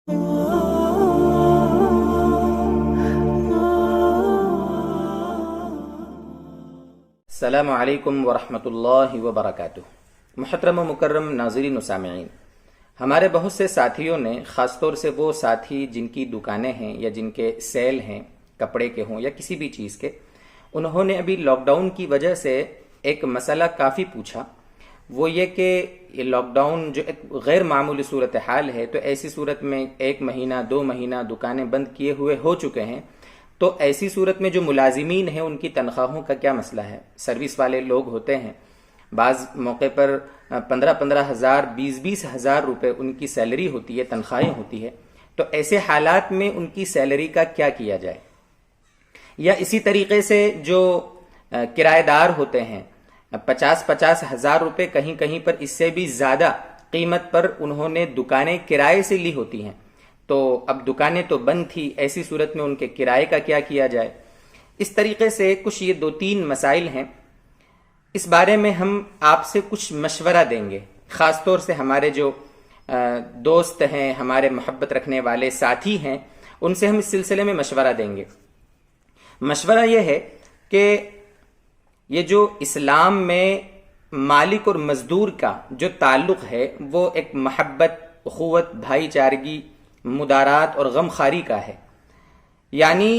السلام علیکم ورحمۃ اللہ وبرکاتہ۔ محترم و مکرم ناظرین و سامعین، ہمارے بہت سے ساتھیوں نے، خاص طور سے وہ ساتھی جن کی دکانیں ہیں یا جن کے سیل ہیں، کپڑے کے ہوں یا کسی بھی چیز کے، انہوں نے ابھی لاک ڈاؤن کی وجہ سے ایک مسئلہ کافی پوچھا۔ وہ یہ کہ یہ لاک ڈاؤن جو ایک غیر معمولی صورتحال ہے، تو ایسی صورت میں 1 مہینہ 2 مہینہ دکانیں بند کیے ہوئے ہو چکے ہیں، تو ایسی صورت میں جو ملازمین ہیں ان کی تنخواہوں کا کیا مسئلہ ہے؟ سروس والے لوگ ہوتے ہیں، بعض موقع پر 15 ہزار 20 ہزار روپے ان کی سیلری ہوتی ہے، تنخواہیں ہوتی ہے، تو ایسے حالات میں ان کی سیلری کا کیا کیا جائے؟ یا اسی طریقے سے جو کرایہ دار ہوتے ہیں، 50 ہزار روپے، کہیں کہیں پر اس سے بھی زیادہ قیمت پر انہوں نے دکانیں کرائے سے لی ہوتی ہیں، تو اب دکانیں تو بند تھی، ایسی صورت میں ان کے کرائے کا کیا کیا جائے؟ اس طریقے سے کچھ یہ 2-3 مسائل ہیں، اس بارے میں ہم آپ سے کچھ مشورہ دیں گے، خاص طور سے ہمارے جو دوست ہیں، ہمارے محبت رکھنے والے ساتھی ہیں، ان سے ہم اس سلسلے میں مشورہ دیں گے۔ مشورہ یہ ہے کہ یہ جو اسلام میں مالک اور مزدور کا جو تعلق ہے، وہ ایک محبت، اخوت، بھائی چارگی، مدارات اور غمخواری کا ہے۔ یعنی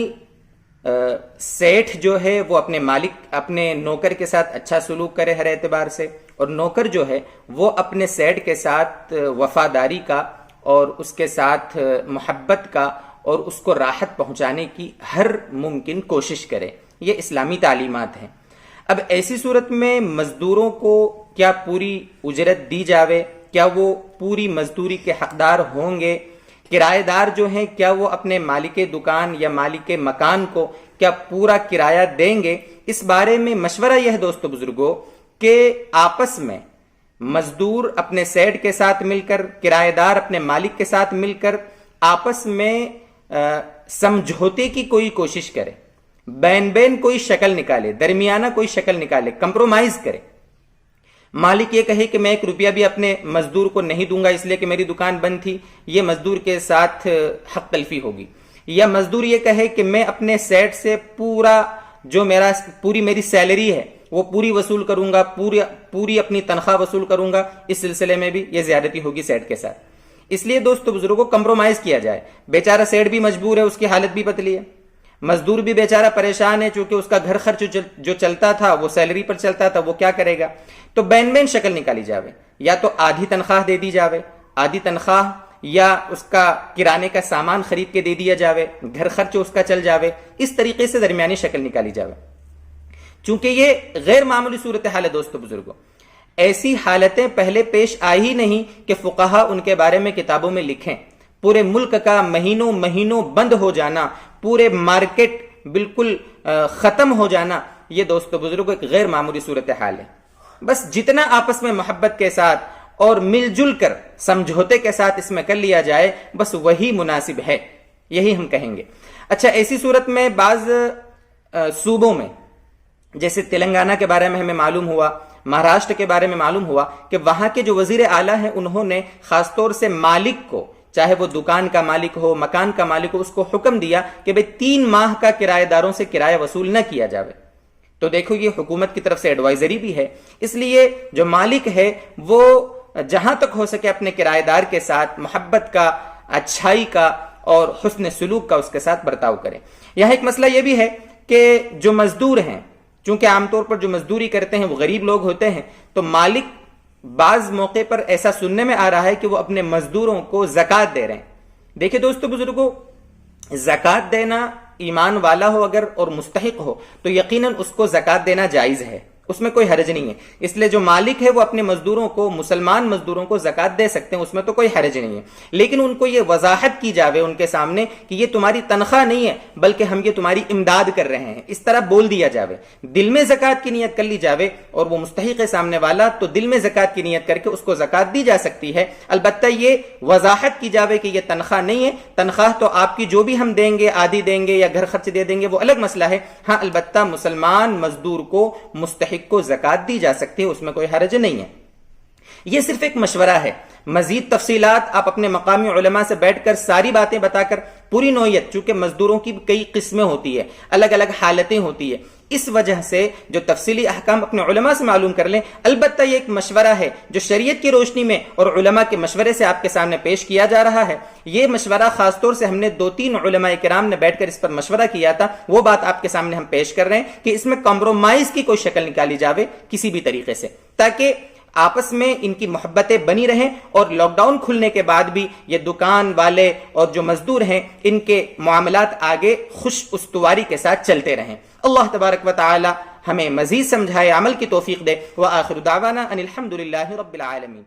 سیٹھ جو ہے وہ اپنے مالک، اپنے نوکر کے ساتھ اچھا سلوک کرے ہر اعتبار سے، اور نوکر جو ہے وہ اپنے سیٹھ کے ساتھ وفاداری کا اور اس کے ساتھ محبت کا اور اس کو راحت پہنچانے کی ہر ممکن کوشش کرے۔ یہ اسلامی تعلیمات ہیں۔ اب ایسی صورت میں مزدوروں کو کیا پوری اجرت دی جاوے؟ کیا وہ پوری مزدوری کے حقدار ہوں گے؟ کرایہ دار جو ہیں کیا وہ اپنے مالک دکان یا مالک مکان کو کیا پورا کرایہ دیں گے؟ اس بارے میں مشورہ یہ ہے دوستو بزرگوں کہ آپس میں مزدور اپنے سیٹ کے ساتھ مل کر، کرایہ دار اپنے مالک کے ساتھ مل کر آپس میں سمجھوتے کی کوئی کوشش کرے، بین کوئی شکل نکالے، درمیانہ کوئی شکل نکالے، کمپرومائز کرے۔ مالک یہ کہے کہ میں 1 روپیہ بھی اپنے مزدور کو نہیں دوں گا اس لیے کہ میری دکان بند تھی، یہ مزدور کے ساتھ حق تلفی ہوگی۔ یا مزدور یہ کہے کہ میں اپنے سیٹ سے پوری میری سیلری ہے وہ پوری وصول کروں گا، پوری اپنی تنخواہ وصول کروں گا، اس سلسلے میں بھی یہ زیادتی ہوگی سیٹ کے ساتھ۔ اس لیے دوستو بزرگوں کمپرومائز کیا جائے۔ بیچارہ سیٹ بھی مجبور ہے، اس کی حالت بھی پتلی ہے، مزدور بھی بیچارہ پریشان ہے، چونکہ اس کا گھر خرچ جو چلتا تھا وہ سیلری پر چلتا تھا، وہ کیا کرے گا؟ تو بین شکل نکالی جاوے، یا تو آدھی تنخواہ دے دی جاوے، آدھی تنخواہ یا اس کا کرانے کا سامان خرید کے دے دیا جاوے، گھر خرچ اس کا چل جاوے، اس طریقے سے درمیانی شکل نکالی جاوے۔ چونکہ یہ غیر معمولی صورتحال ہے دوستو بزرگوں، ایسی حالتیں پہلے پیش آئی ہی نہیں کہ فقہا ان کے بارے میں کتابوں میں لکھیں۔ پورے ملک کا مہینوں بند ہو جانا، پورے مارکیٹ بالکل ختم ہو جانا، یہ دوستو بزرگوں ایک غیر معمولی صورتحال ہے۔ بس جتنا آپس میں محبت کے ساتھ اور مل جل کر سمجھوتے کے ساتھ اس میں کر لیا جائے، بس وہی مناسب ہے، یہی ہم کہیں گے۔ اچھا، ایسی صورت میں بعض صوبوں میں، جیسے تلنگانہ کے بارے میں ہمیں معلوم ہوا، مہاراشٹر کے بارے میں معلوم ہوا کہ وہاں کے جو وزیر اعلیٰ ہیں انہوں نے خاص طور سے مالک کو، چاہے وہ دکان کا مالک ہو، مکان کا مالک ہو، اس کو حکم دیا کہ بھئی 3 ماہ کا کرایہ داروں سے کرایہ وصول نہ کیا جاوے۔ تو دیکھو یہ حکومت کی طرف سے ایڈوائزری بھی ہے، اس لیے جو مالک ہے وہ جہاں تک ہو سکے اپنے کرایہ دار کے ساتھ محبت کا، اچھائی کا اور حسن سلوک کا اس کے ساتھ برتاؤ کرے۔ یہاں ایک مسئلہ یہ بھی ہے کہ جو مزدور ہیں، چونکہ عام طور پر جو مزدوری کرتے ہیں وہ غریب لوگ ہوتے ہیں، تو مالک بعض موقع پر ایسا سننے میں آ رہا ہے کہ وہ اپنے مزدوروں کو زکوٰۃ دے رہے ہیں۔ دیکھیں دوستو بزرگوں، زکوٰۃ دینا ایمان والا ہو اگر اور مستحق ہو تو یقیناً اس کو زکوٰۃ دینا جائز ہے، اس میں کوئی حرج نہیں ہے۔ اس لیے جو مالک ہے وہ اپنے مزدوروں کو، مسلمان مزدوروں کو زکوٰۃ دے سکتے ہیں، اس میں تو کوئی حرج نہیں ہے، لیکن ان کو یہ وضاحت کی جاوے ان کے سامنے کہ یہ تمہاری تنخواہ نہیں ہے بلکہ ہم یہ تمہاری امداد کر رہے ہیں، اس طرح بول دیا جاوے، دل میں زکوٰۃ کی نیت کر لی جاوے، اور وہ مستحق ہے سامنے والا تو دل میں زکوٰۃ کی نیت کر کے اس کو زکوٰۃ دی جا سکتی ہے۔ البتہ یہ وضاحت کی جاوے کہ یہ تنخواہ نہیں ہے، تنخواہ تو آپ کی جو بھی ہم دیں گے، آدھی دیں گے یا گھر خرچ دے دیں گے، وہ الگ مسئلہ ہے۔ ہاں البتہ مسلمان مزدور کو، مستحق کو زکوٰۃ دی جا سکتی ہے، اس میں کوئی حرج نہیں ہے۔ یہ صرف ایک مشورہ ہے، مزید تفصیلات آپ اپنے مقامی علماء سے بیٹھ کر ساری باتیں بتا کر پوری نوعیت، چونکہ مزدوروں کی کئی قسمیں ہوتی ہے، الگ الگ حالتیں ہوتی ہے، اس وجہ سے جو تفصیلی احکام اپنے علماء سے معلوم کر لیں۔ البتہ یہ ایک مشورہ ہے جو شریعت کی روشنی میں اور علماء کے مشورے سے آپ کے سامنے پیش کیا جا رہا ہے۔ یہ مشورہ خاص طور سے ہم نے 2-3 علماء کرام نے بیٹھ کر اس پر مشورہ کیا تھا، وہ بات آپ کے سامنے ہم پیش کر رہے ہیں کہ اس میں کمپرومائز کی کوئی شکل نکالی جاوے کسی بھی طریقے سے، تاکہ آپس میں ان کی محبتیں بنی رہیں اور لاک ڈاؤن کھلنے کے بعد بھی یہ دکان والے اور جو مزدور ہیں ان کے معاملات آگے خوش استواری کے ساتھ چلتے رہیں۔ اللہ تبارک و تعالی ہمیں مزید سمجھائے، عمل کی توفیق دے۔ وآخر دعوانا ان الحمد للہ رب العالمین۔